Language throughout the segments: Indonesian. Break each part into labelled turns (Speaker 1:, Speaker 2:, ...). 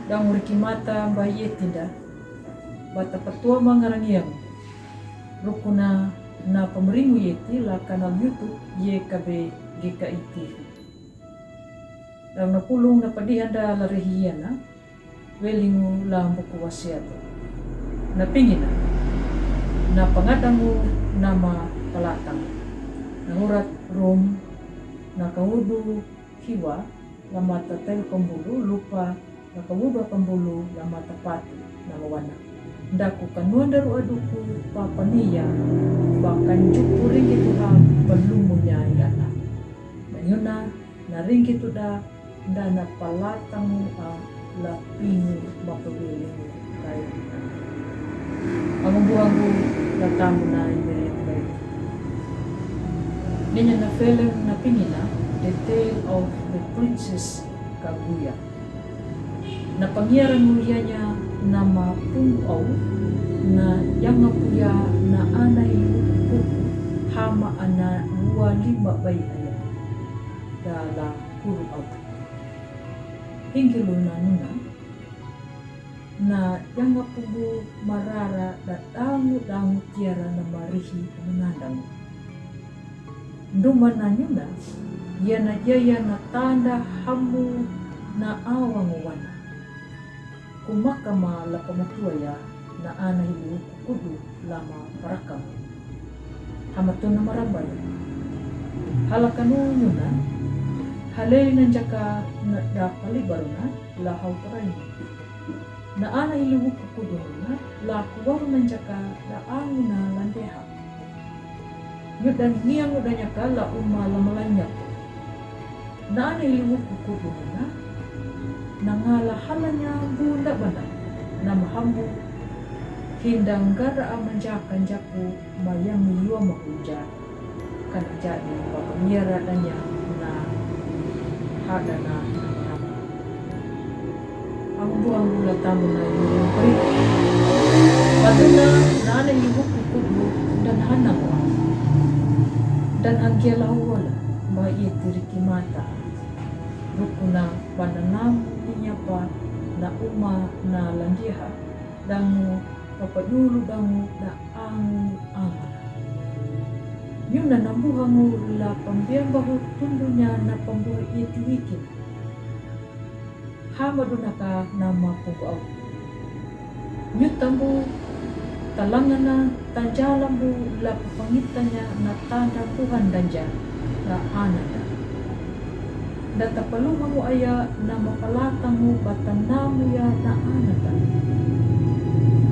Speaker 1: dang urikimata bayi tinda bata patua mangarangiyang rukuna na pameringu yeti la kanal YouTube YKB GKI TV. Dang napulong na padihanda la rehiyana welingu la buku wasiato. Napingina na pangadangu nama palatang. Nahurat rum nakaudu hiwa lamata tel pembulu lupa nakaudu pembulu lamata pati namawana. Ndaku kanuan daru aduku papaniya bakan jukuring itu ha pelumunya yana. Nanyuna naring itu da dana palatang lapingu mapagilimu kayo. Ang buhangu latamu na imirin kayo. Ninya na film na pingina The Tale of the Princess Kaguya. Napangyaran mulia niya nama pungaw na yang puya na anay kuku hama ana 25 bay aya dala kuru aw. Hinggilo na nuna na yang pugu marara da dangu tiara na marihi menandang. Nduman na nyuna yana jaya na tanda hamu na awang wana. Kumakama la pamatua ya na ana hilu kudu lama parakam. Hamato na marambay. Halakanu nyuna halay nanjaka na dakali baruna lahaw paray. Na ana hilu kudu na la kuwaru nanjaka la angu na landeha. Nyudan niyang udanya ka la umalamalanya ko. Na ana hilu kudu na nangalahalanya bunda bana na mahambu hindang gara amanjakan jaku mayang liwa mahuja kan jadi pamira danya na hada na nama ang buang gula tamu na yung pari patuna na ibu kukudu dan hanang wa dan agyalaw wala bayi tiriki mata rukuna pananam niya pa na uma na landiha dangu papadulu dangu na angu anga. Yung nanambuhangu la pambiang bahu tundunya na pambuhay itiwikin. Hama doon ka nama pugaw. Yung tambu talangan na tanjalambu la papangitannya na tanda Tuhan danja na ananda. Data palumamu aya na mapalatamu batanamu ya na anatan.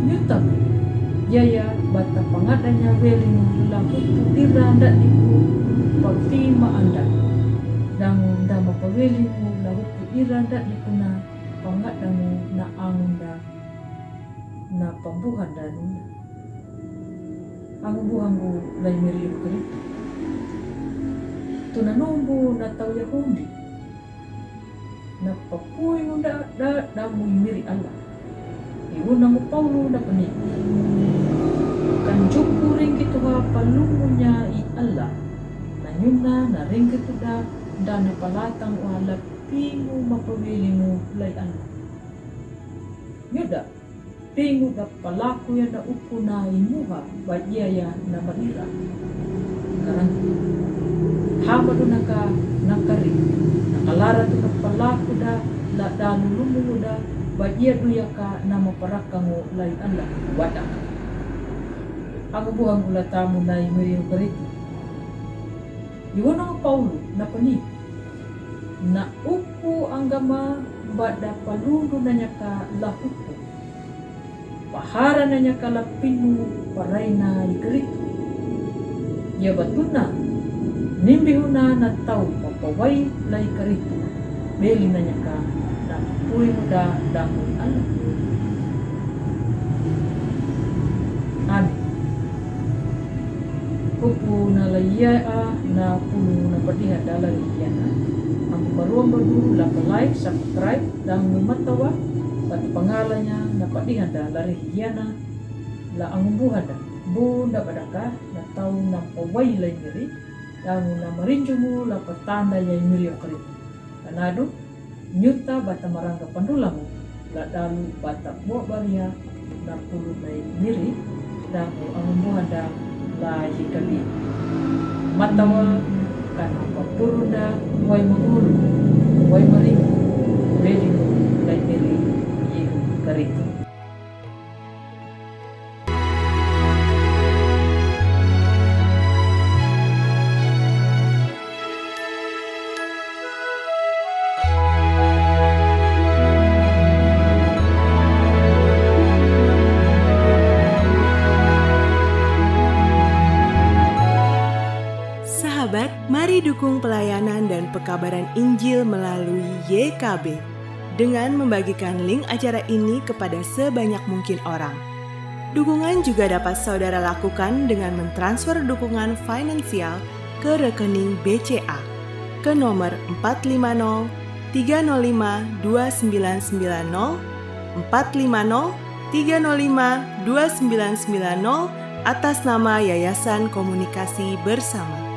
Speaker 1: Nyutam, yaya bata pangadanya weling laku tiranda iku pagtima anda. Dang dama pawelimu laku iranda iku na pangadamu na angunda na pambuhan danuna. Ang buhangu lay miriyo kerito. Tunanombo na tau Yahudi. Napapuy mo da mo miri Allah. Iuna mo Paulo na panig. Kanjuk kuring kito ha palumo niya i Allah. Nanyuna na ring kito da na palatang wala pingo mapawili mo lay Allah. Yuda, pingo da palaku ya da upo na imuha badya ya na malira. Karang hama do nakari. Nakalara do palaku da la dalulumu da bagia duya ka nama parakango lay Allah wadak. Ang buhang gula tamu na imiriyo karito. Iwan ang Paulo na pani. Na upo ang gama bada palundo na niya ka lahupo. Pahara na niya ka lapinu paray na ikarito. Ya batuna. Nimbihuna na tau papaway lay karito. Beli na niya ka na puwi mo da damon Allah. Amin. Upo na laya na puno na padiha dala liyana. Ang baruang baduro la like, subscribe, dan mematawa pati pangalannya na padiha dala liyana la ang buhan da. Bunda badaka na tau na paway lay miri. Damu na marinjumu la patanda yay miriyo karito. Kanado, nyuta bata marangga pandulamu Ladalu batak mo baria na pulu na miri na ang muhanda la jikabi matawa kana papuru na way magulu way maring ready mo lay miri yihu karito.
Speaker 2: Sahabat, mari dukung pelayanan dan pekabaran Injil melalui YKB dengan membagikan link acara ini kepada sebanyak mungkin orang. Dukungan juga dapat saudara lakukan dengan mentransfer dukungan finansial ke rekening BCA ke nomor 450 305 2990 450 305 2990 atas nama Yayasan Komunikasi Bersama.